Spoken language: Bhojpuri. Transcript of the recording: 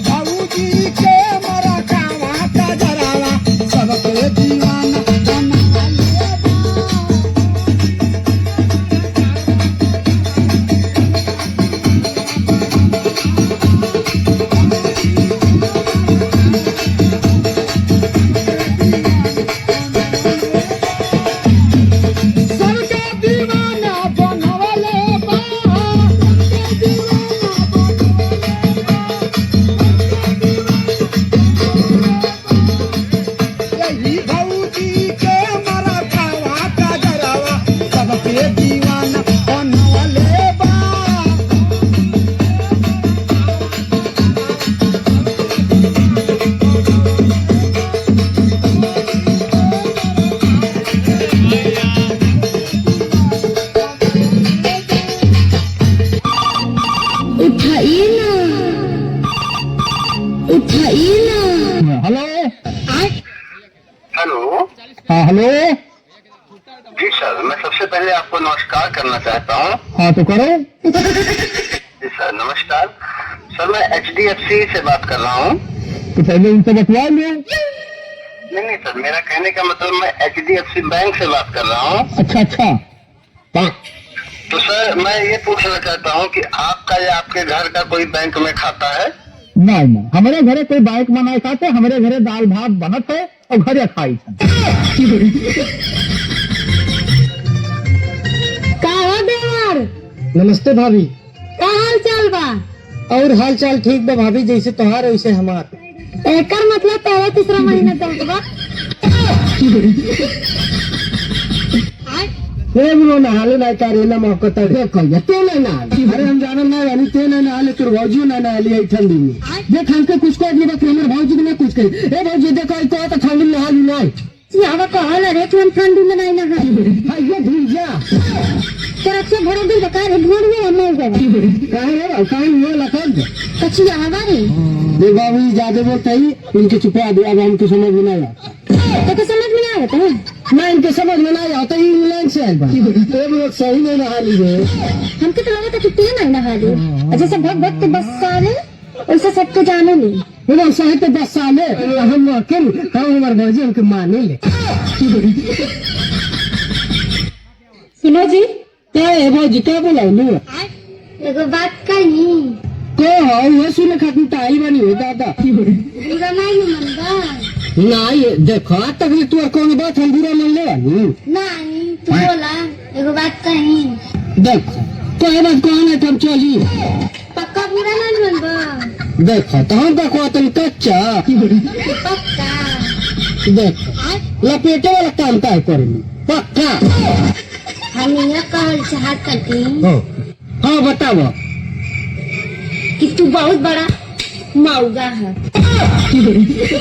भाऊजी के मरा कावा का जरावा सबके दीवाना बना सबके दीवाना बनवले बा यही भाऊजी के मरा कावा का जरावा सबके दीवाना बनवले बा उठाइए ना, उठाइए ना। Hello hello. हाँ हेलो जी सर, मैं सबसे पहले आपको नमस्कार करना चाहता हूँ। हाँ तो करो। जी सर नमस्कार। सर मैं HDFC से बात कर रहा हूँ। तो पहले उनसे बतवा लो। नहीं सर, मेरा कहने का मतलब मैं HDFC बैंक से बात कर रहा हूँ। अच्छा अच्छा हाँ। तो सर मैं ये पूछना चाहता हूँ कि आपका या आपके घर का कोई बैंक में खाता है? नहीं नहीं हमारे घरे कोई बाइक मनाए खाते हमारे घरे दाल भात बनत है और घरे खाई का हो देवर? नमस्ते भाभी। का हाल चाल बा? और हाल चाल ठीक बा भाभी, जैसे त्योहार वैसे हमार। एकर मतलब पहला तीसरा महीना चलत बा। नहाले ना करेला मौका तक कहिया ते नहीं नहाले। अरे हम जानल ना यानी ते नहीं नहाले तोर भौजी ना नहाली है ठंडी में। देख हमके कुछ कर नहीं बस हमर भौजी ने कुछ कही ए भौजी देखो तो ठंडी में नहाली नहीं। सियावा कहल रे कि हम ठंडी में नहीं नहाई। हां ये भूजा तेरा से भरा दिन बका रे ढूंढ में हमने गए। काहे ये लखन कच्ची आवा रे। देख बाबू ज्यादा बोलते ही इनके छुपा दे। अब हमको समझ में नहीं आता। तो समझ में नहीं आता है ना इनके समझ में नहीं आता। इंग्लैंड से आइल बा तो लोग सही में नहाली रे। हमके तो लगा था कि ते नहीं नहा ली। जैसे भग भग के बस साले वैसे सबको जाने ली। वो सही तो 10 साल है हम अकेले हम हमारे भौजी हमके माने ले। सुनो जी, क्या है भौजी क्या बोला लो एगो बात कही। को है ये सुने खातिर ताई बनी हो दादा। बुरा नहीं मन बा। नहीं देखो आज तक तू और कौन बात हम बुरा मान ले नहीं तू बोला एगो बात कही। देखो कोई बात कौन है तुम चली पक्का बुरा नहीं मन बा। देखो तो हम देखो तुम कच्चा पक्का देखो लपेटे वाला काम काय करेंगे पक्का। हम ये कहल चाहत करती हाँ बताओ कि तू बहुत बड़ा मौगा है।